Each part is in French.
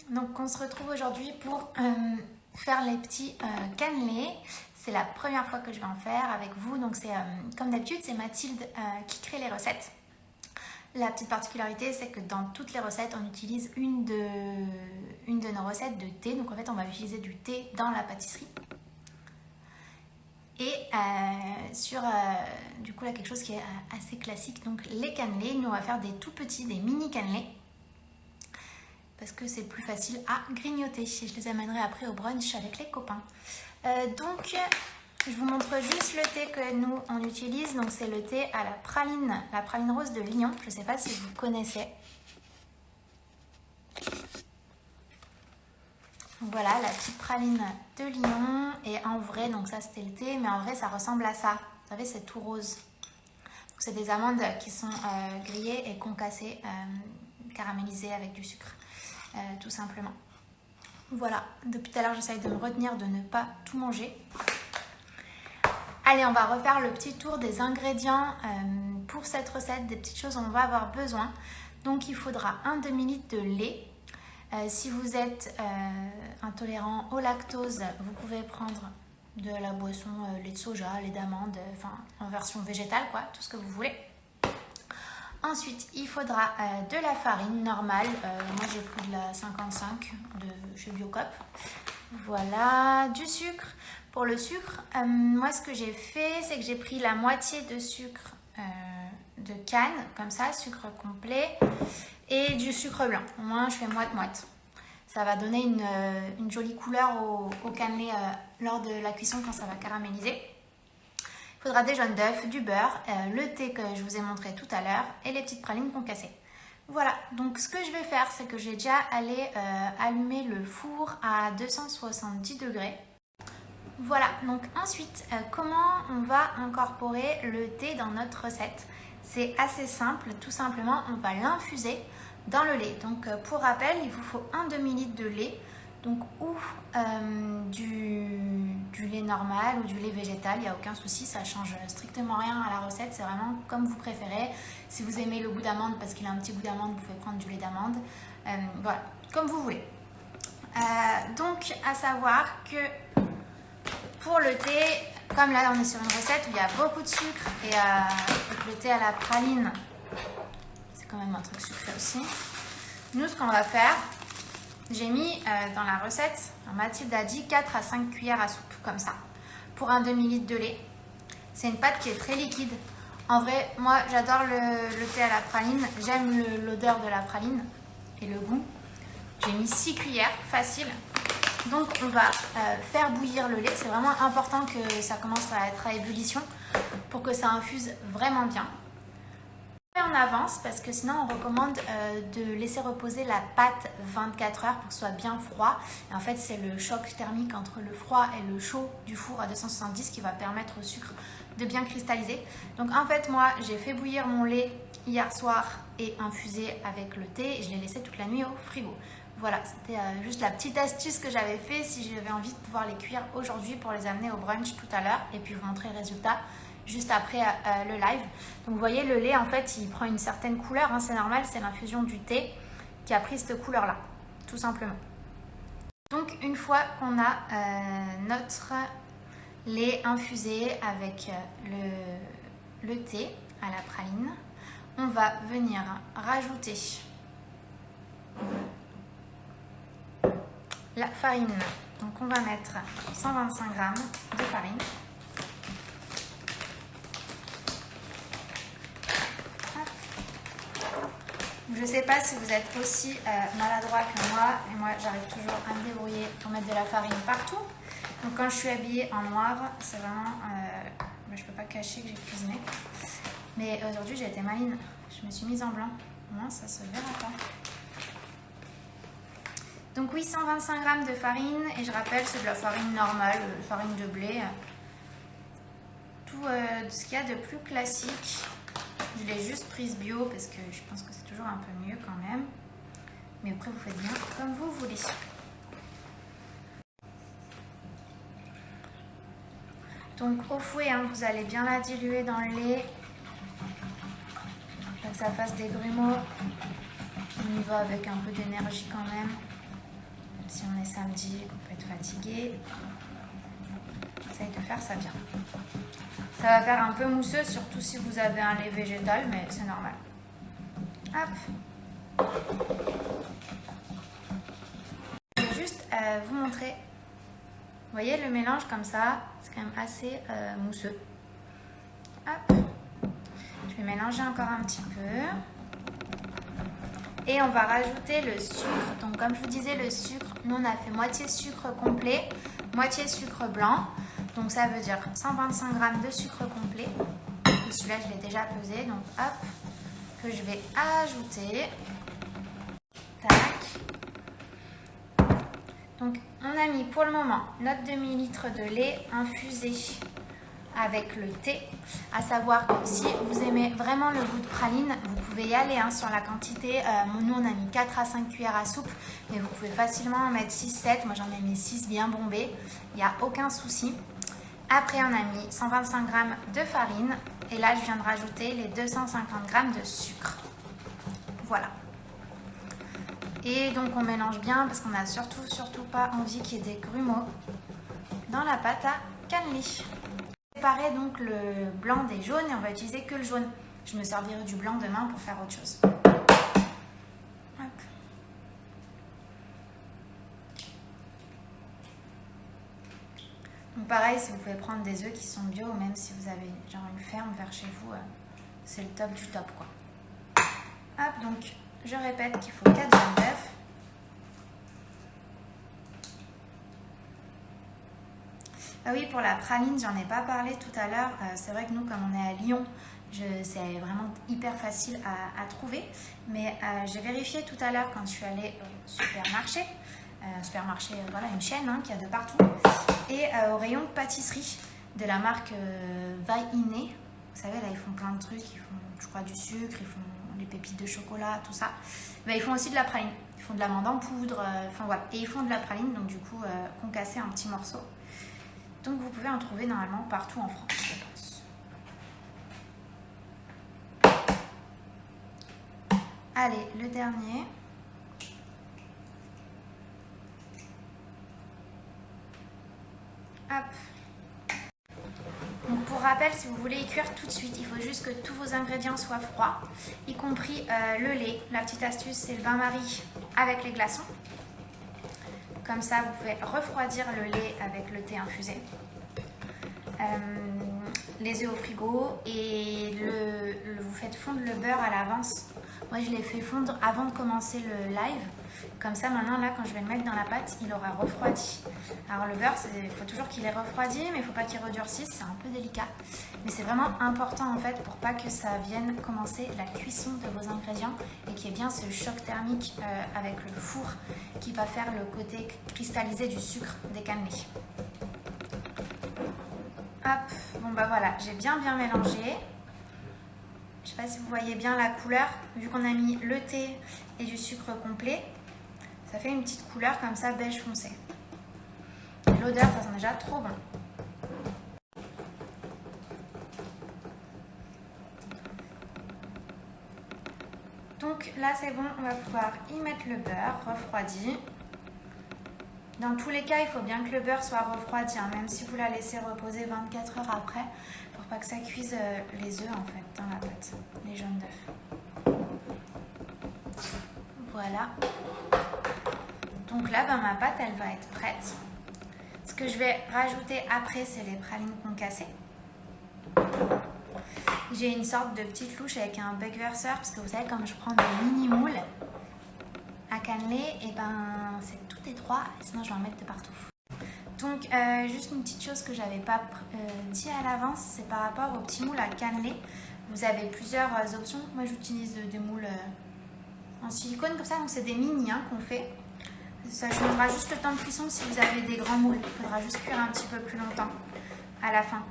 Donc on se retrouve aujourd'hui pour faire les petits cannelés. C'est la première fois que je vais en faire avec vous. Donc c'est comme d'habitude, c'est Mathilde qui crée les recettes. La petite particularité, c'est que dans toutes les recettes, on utilise une de nos recettes de thé. Donc en fait, on va utiliser du thé dans la pâtisserie. Et sur du coup là quelque chose qui est assez classique, donc les cannelés. Nous on va faire des tout petits, des mini cannelés. Parce que c'est plus facile à grignoter. Et je les amènerai après au brunch avec les copains. Donc, je vous montre juste le thé que nous, on utilise. Donc, c'est le thé à la praline rose de Lyon. Je ne sais pas si vous connaissez. Voilà, la petite praline de Lyon. Et en vrai, donc ça, c'était le thé. Mais en vrai, ça ressemble à ça. Vous savez, c'est tout rose. C'est des amandes qui sont grillées et concassées, caramélisées avec du sucre. Tout simplement. Voilà, depuis tout à l'heure j'essaye de me retenir de ne pas tout manger. Allez, on va refaire le petit tour des ingrédients pour cette recette, des petites choses dont on va avoir besoin. Donc il faudra un demi-litre de lait. Si vous êtes intolérant au lactose, vous pouvez prendre de la boisson lait de soja, lait d'amande, enfin en version végétale quoi, tout ce que vous voulez. Ensuite, il faudra de la farine normale. Moi, j'ai pris de la 55 de chez Biocop. Voilà, du sucre. Pour le sucre, moi, ce que j'ai fait, c'est que j'ai pris la moitié de sucre de canne, comme ça, sucre complet, et du sucre blanc. Au moins, je fais moite-moite. Ça va donner une jolie couleur au cannelé lors de la cuisson quand ça va caraméliser. Il faudra des jaunes d'œufs, du beurre, le thé que je vous ai montré tout à l'heure et les petites pralines concassées. Voilà, donc ce que je vais faire, c'est que j'ai déjà allé allumer le four à 270 degrés. Voilà, donc ensuite, comment on va incorporer le thé dans notre recette? C'est assez simple, tout simplement, on va l'infuser dans le lait. Donc pour rappel, il vous faut un demi-litre de lait. Donc ou du lait normal ou du lait végétal, il n'y a aucun souci, ça change strictement rien à la recette, c'est vraiment comme vous préférez. Si vous aimez le goût d'amande parce qu'il a un petit goût d'amande, vous pouvez prendre du lait d'amande, voilà, comme vous voulez. Donc à savoir que pour le thé, comme là on est sur une recette où il y a beaucoup de sucre et le thé à la praline, c'est quand même un truc sucré aussi. Nous ce qu'on va faire, j'ai mis dans la recette, Mathilde a dit 4 à 5 cuillères à soupe, comme ça, pour un demi-litre de lait. C'est une pâte qui est très liquide. En vrai, moi j'adore le thé à la praline, j'aime l'odeur de la praline et le goût. J'ai mis 6 cuillères, facile. Donc on va faire bouillir le lait, c'est vraiment important que ça commence à être à ébullition pour que ça infuse vraiment bien. En avance parce que sinon on recommande de laisser reposer la pâte 24 heures pour que ce soit bien froid. Et en fait c'est le choc thermique entre le froid et le chaud du four à 270 qui va permettre au sucre de bien cristalliser. Donc en fait moi j'ai fait bouillir mon lait hier soir et infusé avec le thé et je l'ai laissé toute la nuit au frigo. Voilà, c'était juste la petite astuce que j'avais fait si j'avais envie de pouvoir les cuire aujourd'hui pour les amener au brunch tout à l'heure et puis vous montrer le résultat juste après le live. Donc vous voyez le lait en fait il prend une certaine couleur, hein, c'est normal, c'est l'infusion du thé qui a pris cette couleur là, tout simplement. Donc une fois qu'on a notre lait infusé avec le thé à la praline, on va venir rajouter la farine. Donc on va mettre 125 g de farine. Je ne sais pas si vous êtes aussi maladroit que moi, et moi j'arrive toujours à me débrouiller pour mettre de la farine partout. Donc quand je suis habillée en noir, c'est vraiment... je ne peux pas cacher que j'ai cuisiné. Mais aujourd'hui j'ai été maline, je me suis mise en blanc. Au moins ça se verra pas. Donc oui, 125 g de farine, et je rappelle c'est de la farine normale, farine de blé. Tout ce qu'il y a de plus classique. Je l'ai juste prise bio parce que je pense que c'est toujours un peu mieux quand même. Mais après, vous faites bien comme vous voulez. Donc au fouet, hein, vous allez bien la diluer dans le lait. Pour que ça fasse des grumeaux. On y va avec un peu d'énergie quand même. si on est samedi, qu'on peut être fatigué. J'essaye de faire ça bien. Ça va faire un peu mousseux, surtout si vous avez un lait végétal, mais c'est normal. Hop. Je vais juste vous montrer. Vous voyez le mélange comme ça, c'est quand même assez mousseux. Hop. Je vais mélanger encore un petit peu. Et on va rajouter le sucre. Donc comme je vous disais, le sucre, nous on a fait moitié sucre complet, moitié sucre blanc. Donc ça veut dire 125 g de sucre complet. Celui-là je l'ai déjà pesé, donc hop, que je vais ajouter. Tac. Donc on a mis pour le moment notre demi-litre de lait infusé avec le thé. À savoir que si vous aimez vraiment le goût de praline, vous pouvez y aller sur la quantité. Nous on a mis 4 à 5 cuillères à soupe, mais vous pouvez facilement en mettre 6-7. Moi j'en ai mis 6 bien bombés, il n'y a aucun souci. Après on a mis 125 g de farine et là je viens de rajouter les 250 g de sucre. Voilà. Et donc on mélange bien parce qu'on n'a surtout pas envie qu'il y ait des grumeaux dans la pâte à cannelé. Séparer donc le blanc des jaunes et on va utiliser que le jaune. Je me servirai du blanc demain pour faire autre chose. Hop. Donc pareil, si vous pouvez prendre des œufs qui sont bio ou même si vous avez genre une ferme vers chez vous, c'est le top du top quoi. Hop, donc je répète qu'il faut 4 jaunes d'œufs. Ah oui, pour la praline, j'en ai pas parlé tout à l'heure. C'est vrai que nous, comme on est à Lyon, c'est vraiment hyper facile à trouver. Mais j'ai vérifié tout à l'heure quand je suis allée au supermarché. Supermarché, voilà, une chaîne qui a de partout. Et au rayon de pâtisserie de la marque Vainé. Vous savez, là, ils font plein de trucs. Ils font, je crois, du sucre, ils font les pépites de chocolat, tout ça. Mais ils font aussi de la praline. Ils font de l'amande en poudre. Enfin, voilà. Et ils font de la praline, donc du coup, concassé en petits morceaux. Donc vous pouvez en trouver normalement partout en France, je pense. Allez, le dernier. Hop. Donc pour rappel, si vous voulez y cuire tout de suite, il faut juste que tous vos ingrédients soient froids, y compris le lait. La petite astuce, c'est le bain-marie avec les glaçons. Comme ça, vous pouvez refroidir le lait avec le thé infusé. Les œufs au frigo et vous faites fondre le beurre à l'avance. Moi, je l'ai fait fondre avant de commencer le live. Comme ça, maintenant, là, quand je vais le mettre dans la pâte, il aura refroidi. Alors, le beurre, il faut toujours qu'il ait refroidi, mais il ne faut pas qu'il redurcisse. C'est un peu délicat. Mais c'est vraiment important, en fait, pour pas que ça vienne commencer la cuisson de vos ingrédients et qu'il y ait bien ce choc thermique avec le four qui va faire le côté cristallisé du sucre des cannelés. Hop, bon bah voilà, j'ai bien mélangé. Je sais pas si vous voyez bien la couleur, vu qu'on a mis le thé et du sucre complet, ça fait une petite couleur comme ça, beige foncé. L'odeur, ça sent déjà trop bon. Donc là c'est bon, on va pouvoir y mettre le beurre refroidi. Dans tous les cas, il faut bien que le beurre soit refroidi, même si vous la laissez reposer 24 heures après, pour pas que ça cuise les œufs en fait dans la pâte, les jaunes d'œufs. Voilà. Donc là, ma pâte, elle va être prête. Ce que je vais rajouter après, c'est les pralines concassées. J'ai une sorte de petite louche avec un beckwerser, parce que vous savez, comme je prends des mini moules à cannelé, et c'est tout étroit, sinon je vais en mettre de partout. Donc juste une petite chose que j'avais pas dit à l'avance, c'est par rapport aux petits moules à cannelé. Vous avez plusieurs options. Moi j'utilise des moules en silicone comme ça, donc c'est des mini qu'on fait. Ça changera juste le temps de cuisson. Si vous avez des grands moules, il faudra juste cuire un petit peu plus longtemps à la fin.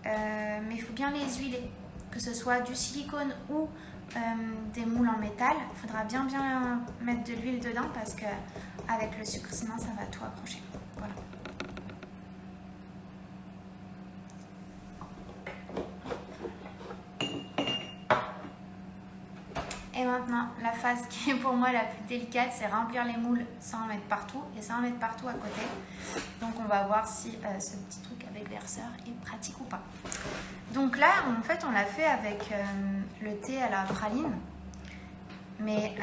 Mais il faut bien les huiler, que ce soit du silicone ou des moules en métal. Il faudra bien mettre de l'huile dedans parce que avec le sucre, sinon ça va tout accrocher. Voilà. Et maintenant, la phase qui est pour moi la plus délicate, c'est remplir les moules sans en mettre partout et sans en mettre partout à côté. Donc on va voir si ce petit truc avec verseur est pratique ou pas. Donc là, en fait, on l'a fait avec le thé à la praline. Mais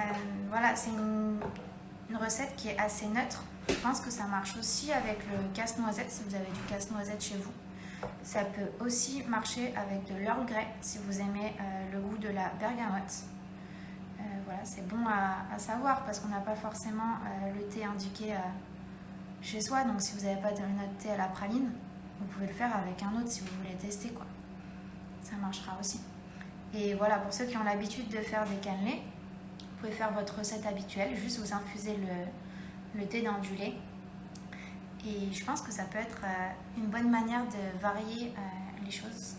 voilà, c'est une recette qui est assez neutre. Je pense que ça marche aussi avec le casse-noisette si vous avez du casse-noisette chez vous. Ça peut aussi marcher avec de l'Earl Grey si vous aimez le goût de la bergamote. Voilà, c'est bon à savoir parce qu'on n'a pas forcément le thé indiqué chez soi. Donc si vous n'avez pas de notre thé à la praline, vous pouvez le faire avec un autre si vous voulez tester, quoi. Ça marchera aussi. Et voilà, pour ceux qui ont l'habitude de faire des cannelés, vous pouvez faire votre recette habituelle, juste vous infusez le thé dans du lait. Et je pense que ça peut être une bonne manière de varier les choses,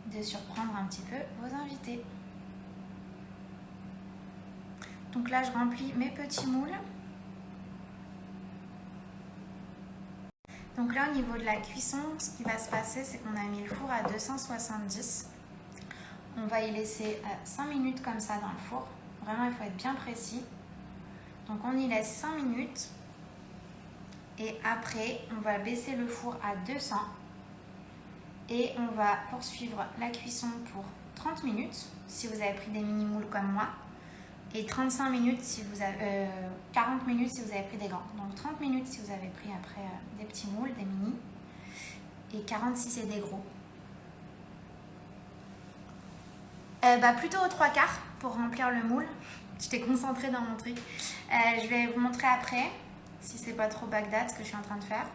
de surprendre un petit peu vos invités. Donc là, je remplis mes petits moules. Donc là, au niveau de la cuisson, ce qui va se passer, c'est qu'on a mis le four à 270. On va y laisser 5 minutes comme ça dans le four. Vraiment, il faut être bien précis. Donc on y laisse 5 minutes. Et après, on va baisser le four à 200. Et on va poursuivre la cuisson pour 30 minutes, si vous avez pris des mini-moules comme moi. Et 35 minutes si vous avez 40 minutes si vous avez pris des grands. Donc 30 minutes si vous avez pris après des petits moules, des mini. Et 40 si c'est des gros. Plutôt aux 3/4 pour remplir le moule. J'étais concentrée dans mon truc. Je vais vous montrer après, si c'est pas trop Bagdad, ce que je suis en train de faire.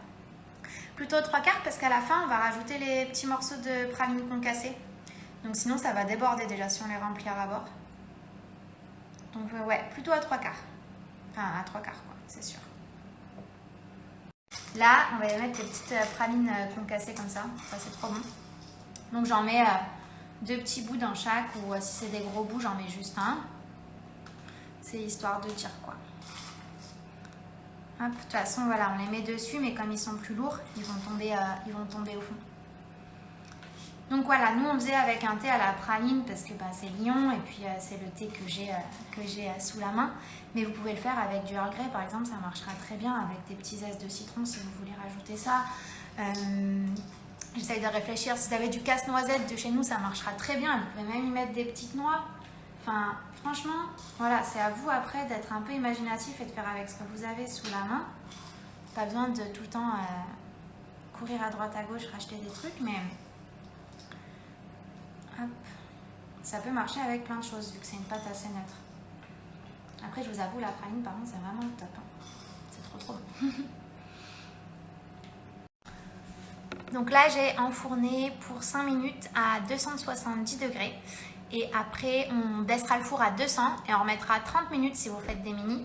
Plutôt aux 3/4 parce qu'à la fin, on va rajouter les petits morceaux de praline concassés. Donc sinon, ça va déborder déjà si on les remplit à bord. Donc ouais, plutôt à 3/4. Enfin, à 3/4 quoi, c'est sûr. Là, on va y mettre des petites pralines concassées comme ça. Ça, c'est trop bon. Donc j'en mets 2 petits bouts dans chaque, ou si c'est des gros bouts, j'en mets juste un. C'est histoire de dire quoi. Hop, de toute façon, voilà, on les met dessus, mais comme ils sont plus lourds, ils vont tomber au fond. Donc voilà, nous on faisait avec un thé à la praline parce que c'est Lyon et puis c'est le thé que j'ai sous la main. Mais vous pouvez le faire avec du Earl Grey par exemple, ça marchera très bien avec des petits zestes de citron si vous voulez rajouter ça. J'essaye de réfléchir, si vous avez du casse-noisette de chez nous, ça marchera très bien. Vous pouvez même y mettre des petites noix. Enfin, franchement, voilà, c'est à vous après d'être un peu imaginatif et de faire avec ce que vous avez sous la main. Pas besoin de tout le temps courir à droite à gauche, racheter des trucs, mais hop, ça peut marcher avec plein de choses vu que c'est une pâte assez neutre. Après, je vous avoue, la praline, par contre, c'est vraiment le top. Hein. C'est trop bon. Donc là, j'ai enfourné pour 5 minutes à 270 degrés. Et après, on baissera le four à 200 et on remettra 30 minutes si vous faites des mini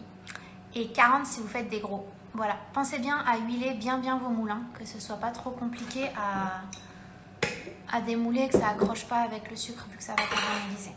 et 40 si vous faites des gros. Voilà, pensez bien à huiler bien vos moulins, que ce soit pas trop compliqué à démouler, que ça accroche pas avec le sucre vu que ça va caraméliser.